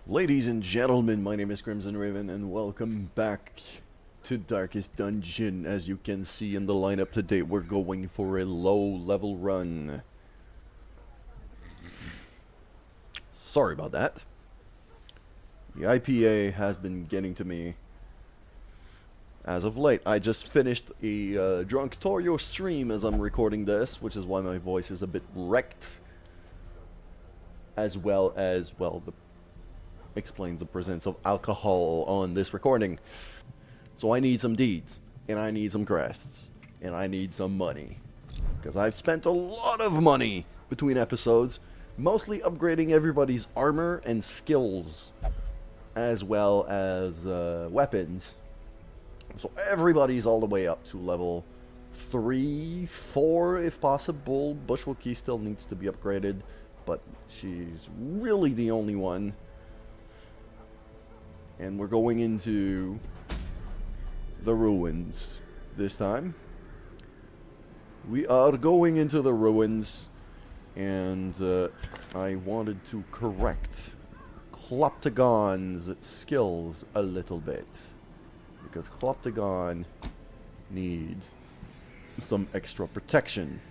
Ladies and gentlemen, my name is Crimson Raven, and welcome back to Darkest Dungeon. As you can see in the lineup today, we're going for a low-level run. Sorry about that. The IPA has been getting to me as of late. I just finished a Drunk Torio stream as I'm recording this, which is why my voice is a bit wrecked. As well as, well, explains the presence of alcohol on this recording. So I need some deeds, and I need some crests, and I need some money. Because I've spent a lot of money between episodes, mostly upgrading everybody's armor and skills, as well as weapons. So everybody's all the way up to level 3, 4 if possible. Bushwookie still needs to be upgraded, but she's really the only one. And we're going into the ruins this time. We are going into the ruins, and I wanted to correct Clopptagon's skills a little bit, because Clopptagon needs some extra protection.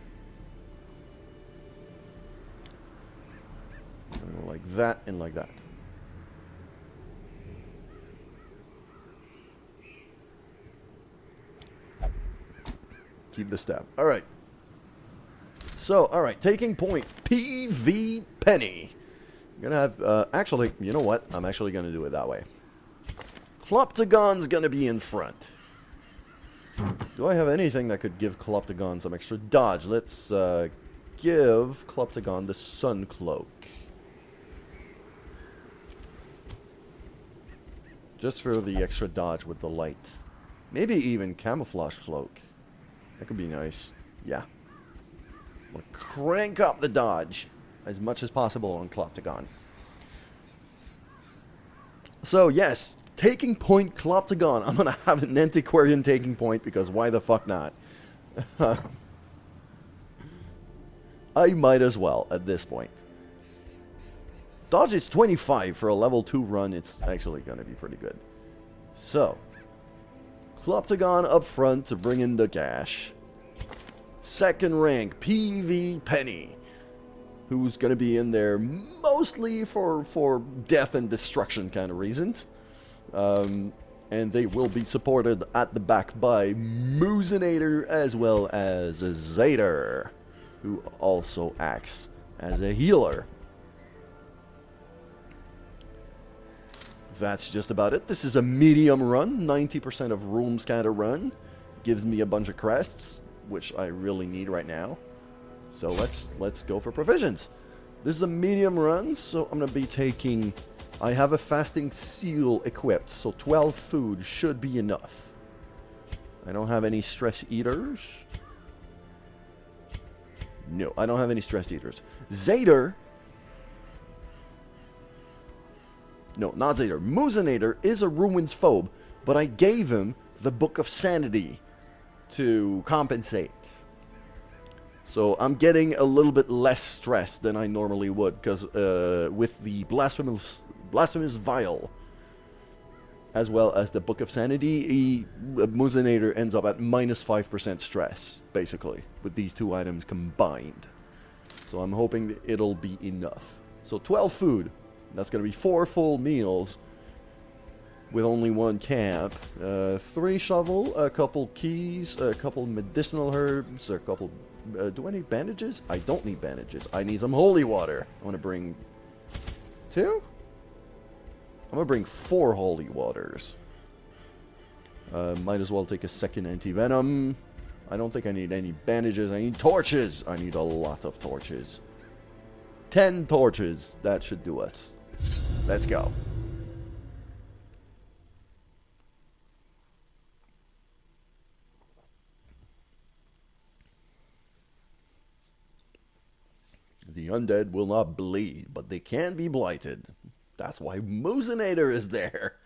Like that and like that. Keep the staff. Alright. So, alright, taking point. PvPenny. I'm gonna have, actually, you know what? I'm actually gonna do it that way. Clopptagon's gonna be in front. Do I have anything that could give Clopptagon some extra dodge? Let's, give Clopptagon the Sun Cloak. Just for the extra dodge with the light. Maybe even Camouflage Cloak. That could be nice. Yeah. We'll crank up the dodge as much as possible on Clopptagon. So, yes, taking point Clopptagon. I'm going to have an Antiquarian taking point because why the fuck not? I might as well at this point. Dodge is 25 for a level 2 run. It's actually going to be pretty good. So, Clopptagon up front to bring in the cash. Second rank, PvPenny, who's going to be in there mostly for death and destruction kind of reasons. And they will be supported at the back by Moozinator as well as Zaydr, who also acts as a healer. That's just about it. This is a medium run, 90% of rooms kind of run. Gives me a bunch of crests, which I really need right now. So let's go for provisions. This is a medium run, so I'm going to be taking... I have a fasting seal equipped, so 12 food should be enough. I don't have any stress eaters. No, I don't have any stress eaters. Zaydr... No, not Zaydr. Moozinator is a Ruins phobe, but I gave him the Book of Sanity to compensate. So I'm getting a little bit less stress than I normally would, because with the Blasphemous Vial, as well as the Book of Sanity, Moozinator ends up at minus 5% stress, basically, with these two items combined. So I'm hoping that it'll be enough. So 12 food. That's going to be 4 full meals with only 1 camp. 3 shovel, a couple keys, a couple medicinal herbs, a couple... do I need bandages? I don't need bandages. I need some holy water. I want to bring 2? I'm going to bring 4 holy waters. Might as well take a second anti-venom. I don't think I need any bandages. I need torches. I need a lot of torches. 10 torches. That should do us. Let's go. The undead will not bleed, but they can be blighted. That's why Moozinator is there.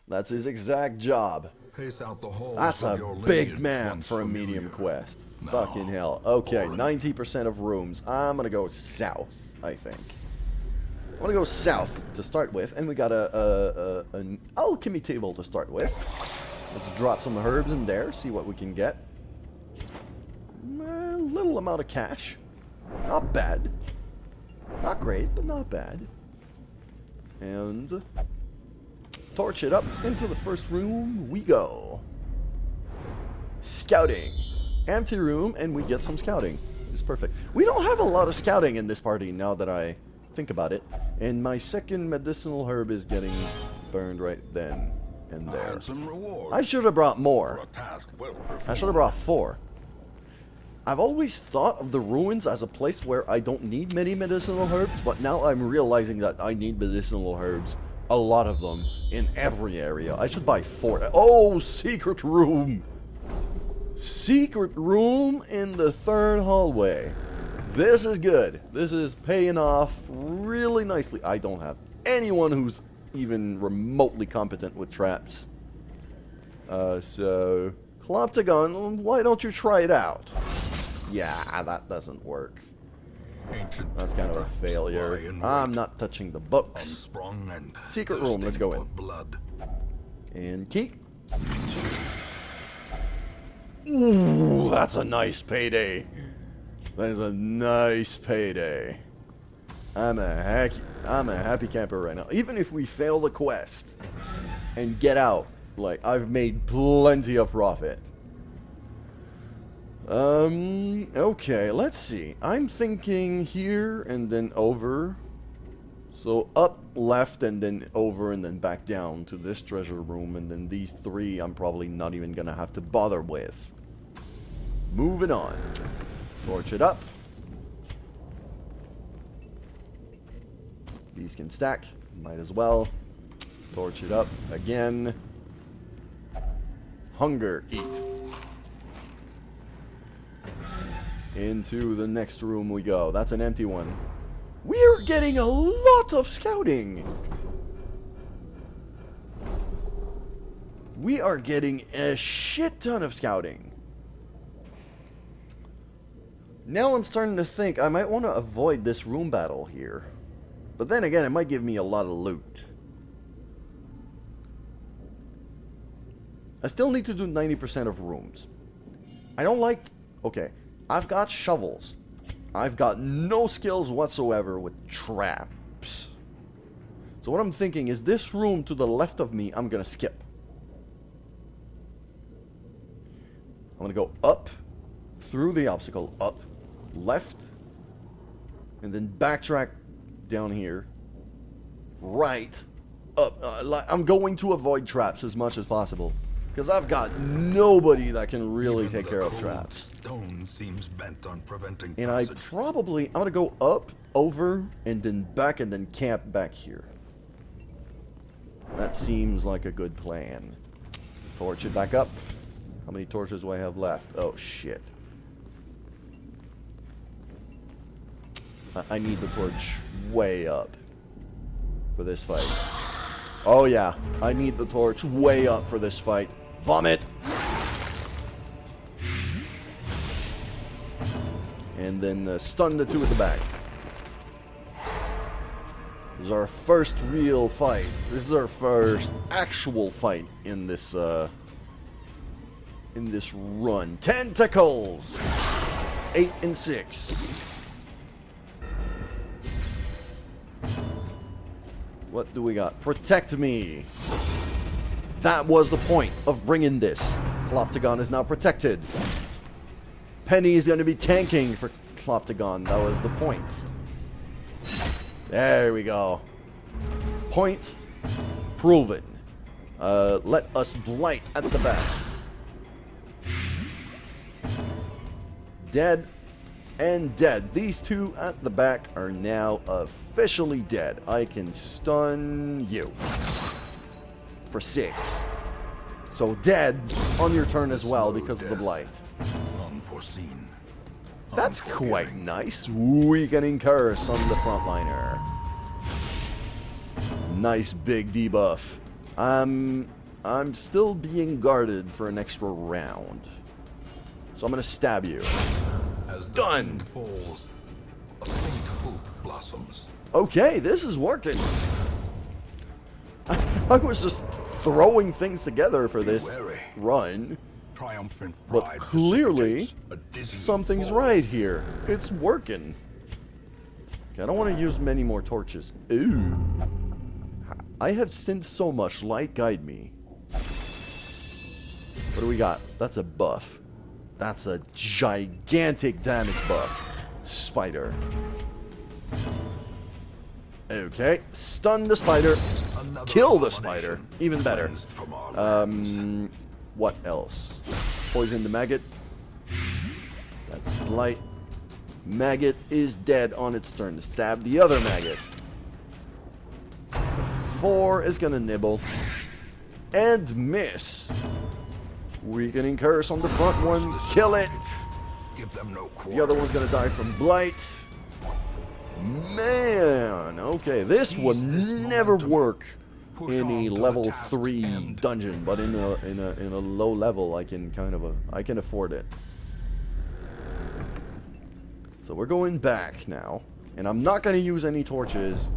That's his exact job. Pace out the halls. That's a big man for a medium quest. No. Fucking hell. Okay, 90% of rooms. I'm gonna go south, I think. I'm gonna go south to start with, and we got an alchemy table to start with. Let's drop some herbs in there, see what we can get. A little amount of cash. Not bad. Not great, but not bad. And torch it up into the first room we go. Scouting. Empty room, and we get some scouting. It's perfect. We don't have a lot of scouting in this party now that I think about it. And my second medicinal herb is getting burned right then and there. I should have brought more. I should have brought 4. I've always thought of the ruins as a place where I don't need many medicinal herbs, but now I'm realizing that I need medicinal herbs. A lot of them in every area. I should buy 4. Oh, secret room! Secret room in the 3rd hallway. This is good. This is paying off really nicely. I don't have anyone who's even remotely competent with traps. So, Clopptagon, why don't you try it out? Yeah, that doesn't work. That's kind of a failure. I'm not touching the books. Secret room, let's go in. And key. Ooh, that's a nice payday. That is a nice payday. I'm a happy camper right now. Even if we fail the quest and get out, like, I've made plenty of profit. Okay, let's see. I'm thinking here and then over. So up, left, and then over, and then back down to this treasure room. And then these 3 I'm probably not even gonna have to bother with. Moving on. Torch it up. These can stack. Might as well. Torch it up again. Hunger, eat. Into the next room we go. That's an empty one. We're getting a lot of scouting. We are getting a shit ton of scouting. Now I'm starting to think I might want to avoid this room battle here. But then again, it might give me a lot of loot. I still need to do 90% of rooms. I don't like... Okay, I've got shovels. I've got no skills whatsoever with traps. So what I'm thinking is this room to the left of me, I'm going to skip. I'm going to go up, through the obstacle, up, left, and then backtrack down here, right, up. I'm going to avoid traps as much as possible. Because I've got nobody that can really take care of traps. Stone seems bent on preventing and I'm going to go up, over, and then back, and then camp back here. That seems like a good plan. Torch it back up. How many torches do I have left? Oh, shit. I need the torch way up for this fight. Oh, yeah. I need the torch way up for this fight. Vomit! And then stun the 2 at the back. This is our first real fight. This is our first actual fight in this run. Tentacles! 8 and 6. What do we got? Protect me. That was the point of bringing this. Clopptagon is now protected. Penny is going to be tanking for Clopptagon. That was the point. There we go. Point proven. Let us blight at the back. Dead and dead. These 2 at the back are now officially dead. I can stun you for 6. So dead on your turn as well because of the blight. Unforeseen. That's quite nice. Weakening curse on the frontliner. Nice big debuff. I'm still being guarded for an extra round. So I'm gonna stab you. As the Done. wind falls, a faint hope blossoms. Okay, this is working. I was just throwing things together for this run. Triumphant But pride clearly, precipitates a dizzying something's fall. right here. It's working. Okay, I don't want to use many more torches. Ooh. I have sinned so much. Light guide me. What do we got? That's a buff. That's a gigantic damage buff. Spider. Okay. Stun the spider. Another Kill the abomination spider. Even better. cleansed from our lands. What else? Poison the maggot. That's light. Maggot is dead on its turn. Stab the other maggot. 4 is gonna nibble. And miss. Weakening curse on the front one. Kill it. Give them no quarter. The other one's gonna die from blight. Man, okay, this would never work in a level 3 dungeon, but in a low level, I can afford it. So we're going back now, and I'm not gonna use any torches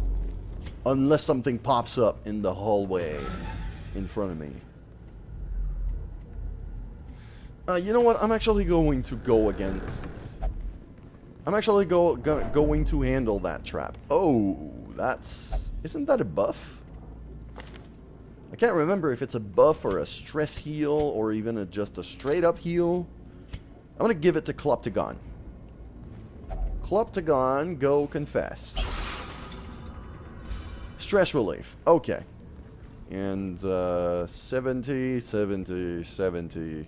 unless something pops up in the hallway in front of me. You know what? I'm actually going to go against. I'm actually going to handle that trap. Oh, isn't that a buff? I can't remember if it's a buff or a stress heal or even just a straight up heal. I'm gonna give it to Clopptagon. Clopptagon, go confess. Stress relief. Okay. And 70, 70, 70,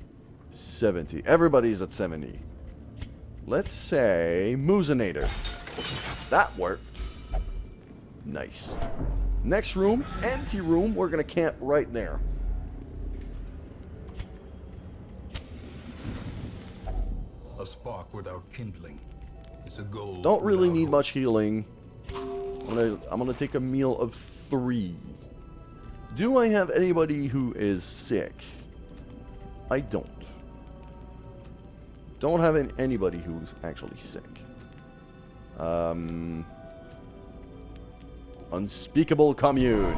70. Everybody's at 70. Let's say Moozinator. That worked. Nice. Next room, empty room. We're gonna camp right there. A spark without kindling is a goal. Don't really without need hope. much healing. I'm gonna take a meal of 3. Do I have anybody who is sick? I don't. Don't have anybody who's actually sick. Unspeakable commune.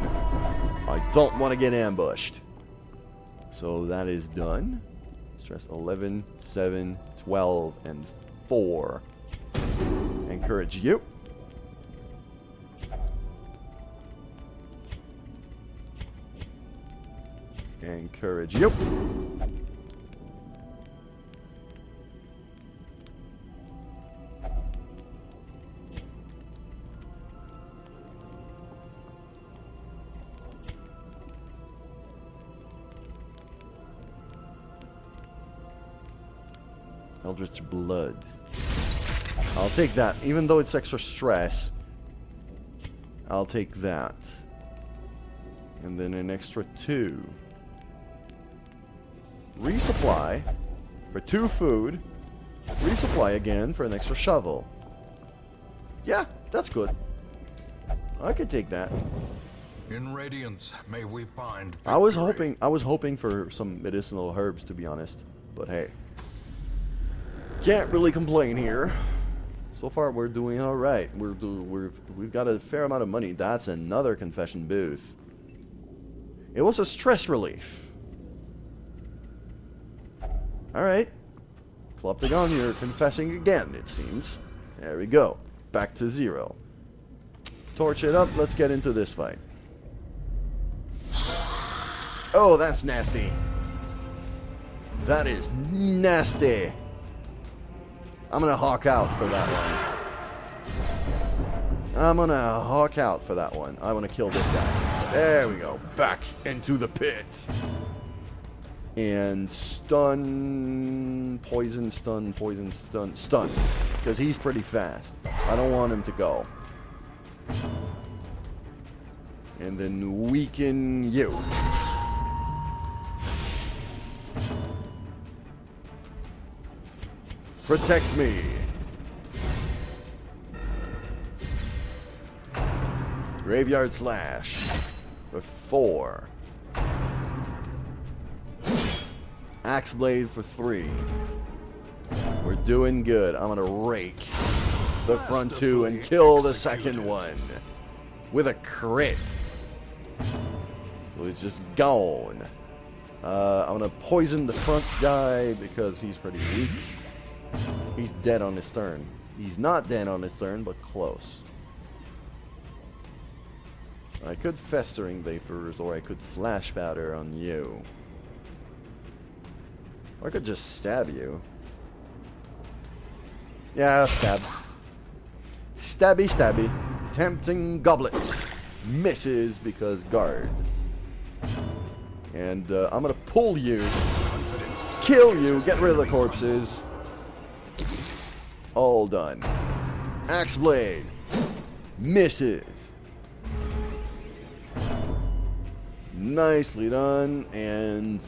I don't want to get ambushed. So that is done. Stress 11, 7, 12, and 4. Encourage you. Encourage you. Eldritch Blood. I'll take that. Even though it's extra stress, I'll take that. And then an extra 2. Resupply for 2 food. Resupply again for an extra shovel. Yeah, that's good. I could take that. In Radiance, may we find I was victory. hoping for some medicinal herbs, to be honest. But hey. Can't really complain here. So far, we're doing all right. We've got a fair amount of money. That's another confession booth. It was a stress relief. All right, Clopptagon, you're confessing again. It seems. There we go. Back to 0. Torch it up. Let's get into this fight. Oh, that's nasty. That is nasty. I'm gonna hawk out for that one. I'm gonna hawk out for that one. I want to kill this guy. There we go. Back into the pit. And stun, poison, stun, poison, stun, stun. Because he's pretty fast. I don't want him to go. And then weaken you. Protect me. Graveyard Slash. For 4. Axe Blade for 3. We're doing good. I'm gonna rake. the front two and kill the second one with a crit. So he's just gone. I'm gonna poison the front guy because he's pretty weak. He's dead on his turn. He's not dead on his turn, but close. I could Festering Vapors, or I could Flash Powder on you. Or I could just stab you. Yeah, stab. Stabby, stabby. Tempting Goblet. Misses because guard. And I'm gonna pull you. Kill you. Get rid of the corpses. All done. Axe Blade. Misses. Nicely done. And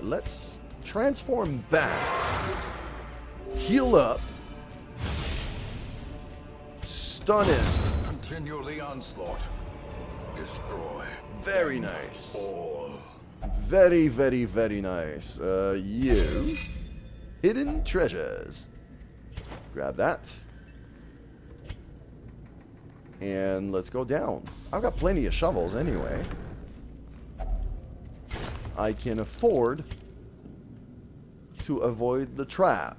let's transform back. Heal up. Stun him. Continue the onslaught. Destroy. Very nice. All. Very, very, very nice. You. Hidden treasures. Grab that. And let's go down. I've got plenty of shovels anyway. I can afford to avoid the trap.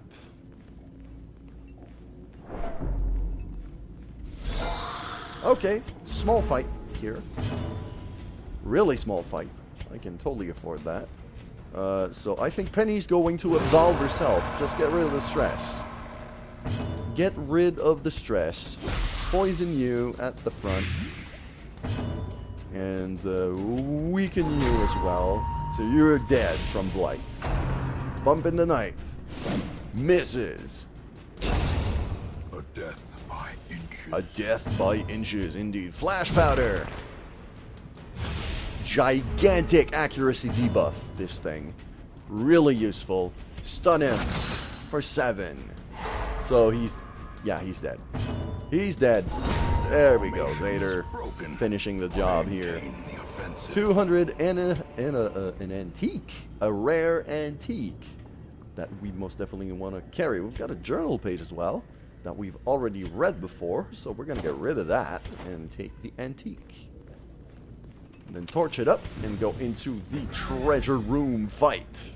Okay, small fight here. Really small fight. I can totally afford that. So I think Penny's going to absolve herself. Just get rid of the stress. Get rid of the stress. Poison you at the front. And weaken you as well. So you're dead from Blight. Bump in the night. Misses. A death by inches. A death by inches, indeed. Flash Powder. Gigantic accuracy debuff, this thing. Really useful. Stun him for 7. So he's dead. He's dead. There we go, Zaydr. Finishing the job here. 200 and an antique. A rare antique. That we most definitely want to carry. We've got a journal page as well that we've already read before. So we're going to get rid of that and take the antique. And then torch it up and go into the treasure room fight.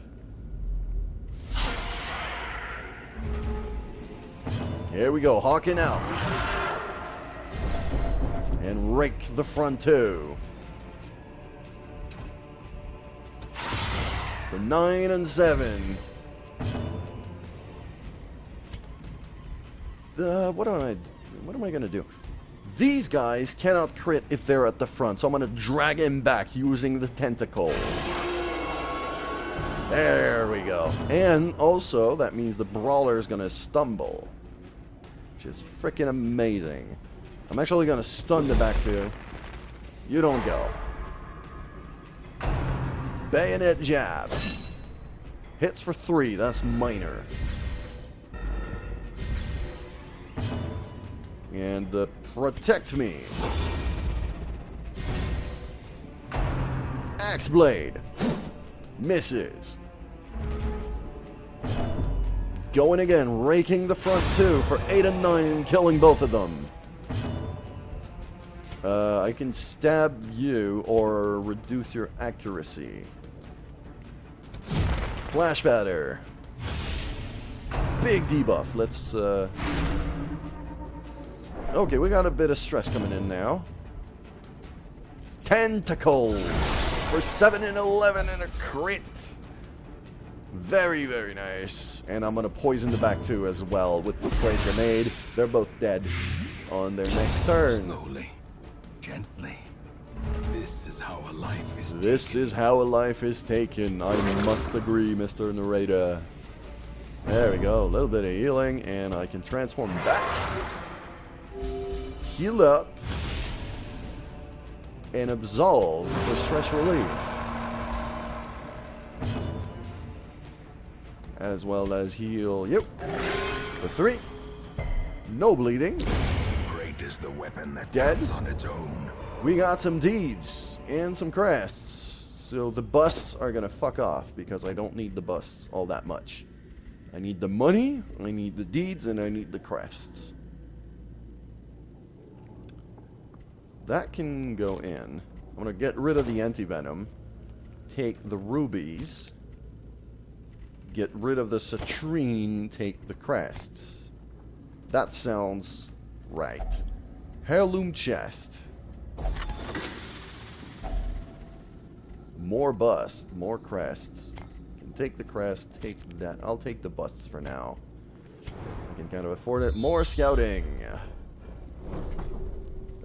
Here we go, hawking out. And rake the front two. For 9 and 7. What am I gonna do? These guys cannot crit if they're at the front, so I'm gonna drag him back using the tentacle. There we go. And also, that means the brawler is gonna stumble, which is freaking amazing. I'm actually gonna stun the back two. You don't go. Bayonet jab. Hits for 3. That's minor. And protect me. Axe blade. Misses. Going again, raking the front two for 8 and 9, killing both of them. I can stab you or reduce your accuracy. Flash batter. Big debuff. Let's okay, we got a bit of stress coming in now. Tentacles for 7 and 11 and a crit. Very, very nice. And I'm going to poison the back two as well with the Plague Grenade. They're both dead on their next turn. Slowly, gently. This is how a life is taken. This is how a life is taken. I must agree, Mr. Narrator. There we go. A little bit of healing, and I can transform back. Heal up. And absolve for stress relief. As well as heal. Yep. For 3. No bleeding. Great is the weapon that Dead. stands on its own. We got some deeds and some crests. So the busts are gonna fuck off because I don't need the busts all that much. I need the money, I need the deeds, and I need the crests. that can go in. I'm going to get rid of the anti-venom. Take the rubies. Get rid of the citrine. Take the crests. That sounds right. Heirloom chest. More busts. More crests. Can take the crest. Take that. I'll take the busts for now. I can kind of afford it. More scouting.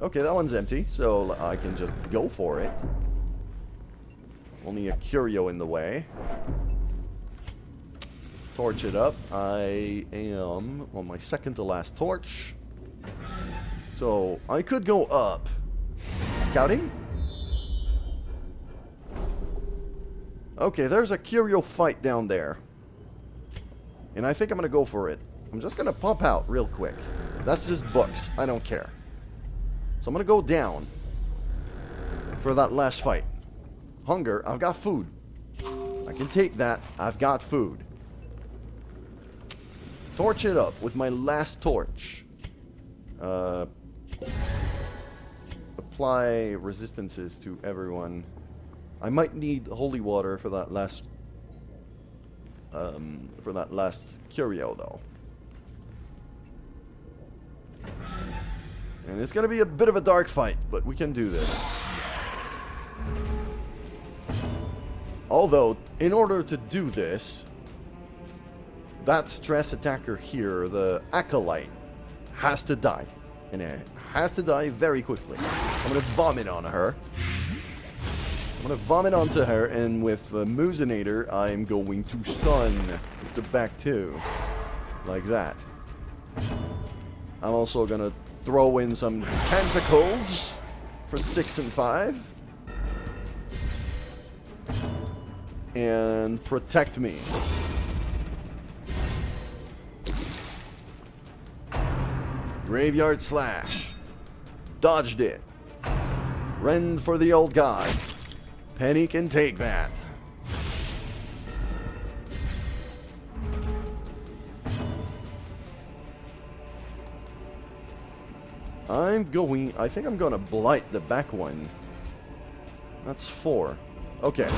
Okay, that one's empty, so I can just go for it. Only a curio in the way. Torch it up. I am on my second to last torch. So, I could go up. Scouting? Okay, there's a curio fight down there. And I think I'm going to go for it. I'm just going to pump out real quick. That's just books. I don't care. So I'm going to go down for that last fight. Hunger. I've got food. I can take that. I've got food. Torch it up with my last torch. Apply resistances to everyone. I might need holy water for that last curio though. And it's going to be a bit of a dark fight, but we can do this. Although, in order to do this, that stress attacker here, the Acolyte, has to die. And it has to die very quickly. I'm going to vomit on her. I'm going to vomit onto her, and with the Moozinator, I'm going to stun with the back two. Like that. I'm also going to throw in some tentacles for 6 and 5. And protect me. Graveyard Slash. Dodged it. Rend for the old gods. Penny can take that. I think I'm going to blight the back one. That's 4. Okay.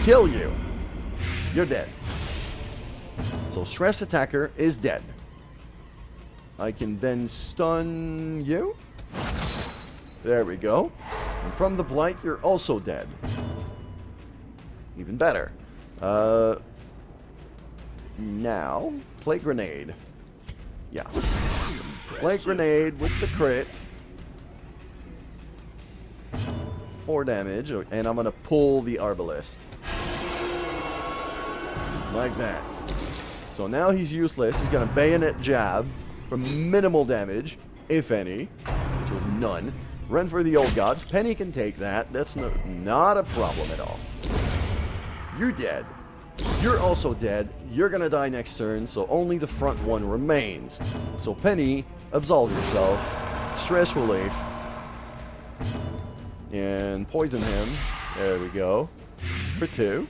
Kill you. You're dead. So stress attacker is dead. I can then stun you. There we go. And from the blight, you're also dead. Even better. Now, play grenade. Yeah. Play grenade with the crit. 4 damage, and I'm going to pull the Arbalist. Like that. So now he's useless. He's going to bayonet jab for minimal damage, if any, which was none. Run for the old gods. Penny can take that. That's not a problem at all. You're dead. You're also dead. You're going to die next turn, so only the front one remains. So Penny, absolve yourself. Stress relief. And poison him. There we go. For 2.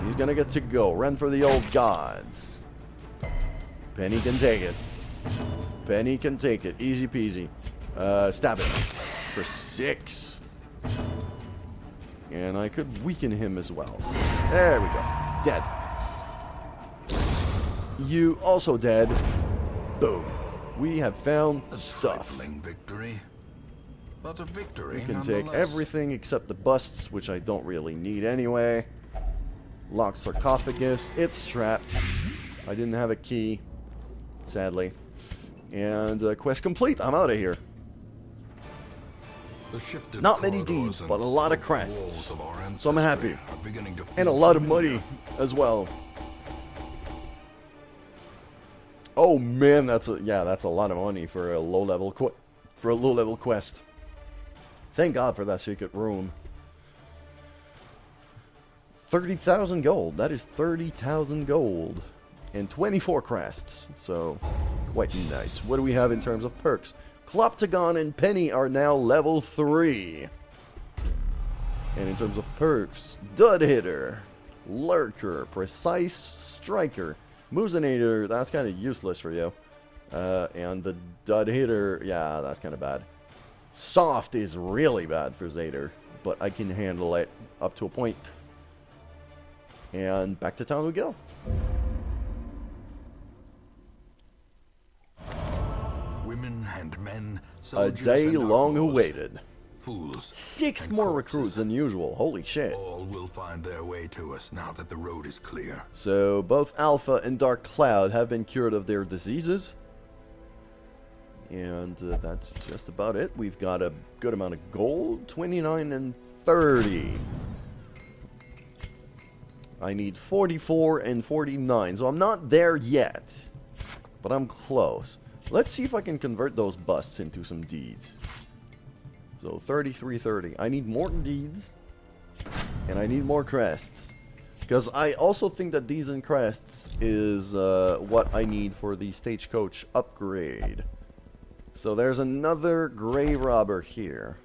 He's going to get to go. Run for the old gods. Penny can take it. Penny can take it. Easy peasy. Stab it. For 6. And I could weaken him as well. There we go. Dead. You also dead. Boom. We have found stuff. Victory. But a victory. We can take everything except the busts, which I don't really need anyway. Locked sarcophagus. It's trapped. I didn't have a key, sadly. And quest complete. I'm out of here. Not many deeds, but a lot of crests. So I'm happy. And a lot of money as well. Oh man, that's a lot of money for a low-level quest. Thank God for that secret room. 30,000 gold. That is 30,000 gold. And 24 crests. So, quite nice. What do we have in terms of perks? Clopptagon and Penny are now level 3. And in terms of perks, Dud Hitter, Lurker, Precise Striker, Moozinator, that's kind of useless for you. And the Dud Hitter, yeah, that's kind of bad. Soft is really bad for Zaydr, but I can handle it up to a point. And back to town we go. Women and men, A soldiers day and long outlaws, awaited. fools, 6 and more corpses. recruits than usual. Holy shit. All will find their way to us now that the road is clear. So both Alpha and Dark Cloud have been cured of their diseases. And that's just about it. We've got a good amount of gold. 29 and 30. I need 44 and 49. So I'm not there yet. But I'm close. Let's see if I can convert those busts into some deeds. So 3330. I need more deeds. And I need more crests. Because I also think that deeds and crests is what I need for the stagecoach upgrade. So there's another grave robber here.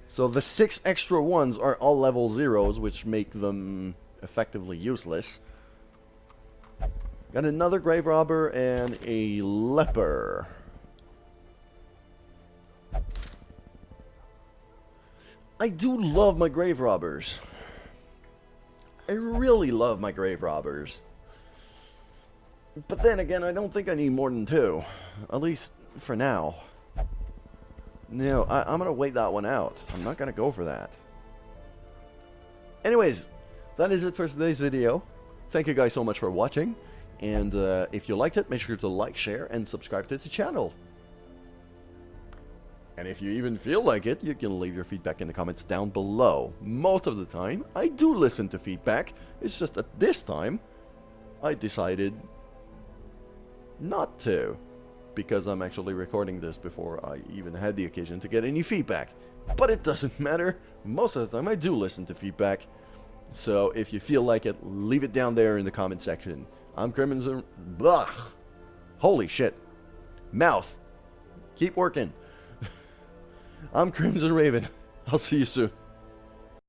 So the 6 extra ones are all level 0s, which make them effectively useless. Got another grave robber and a leper. I do love my grave robbers. I really love my grave robbers. But then again, I don't think I need more than 2. At least for now. No, I'm going to wait that one out. I'm not going to go for that. Anyways, that is it for today's video. Thank you guys so much for watching. And if you liked it, make sure to like, share, and subscribe to the channel. And if you even feel like it, you can leave your feedback in the comments down below. Most of the time, I do listen to feedback. It's just that this time, I decided not to. Because I'm actually recording this before I even had the occasion to get any feedback. But it doesn't matter. Most of the time, I do listen to feedback. So if you feel like it, leave it down there in the comment section. I'm Crimson... Blah! Holy shit. Mouth. Keep working. I'm Crimson Raven. I'll see you soon.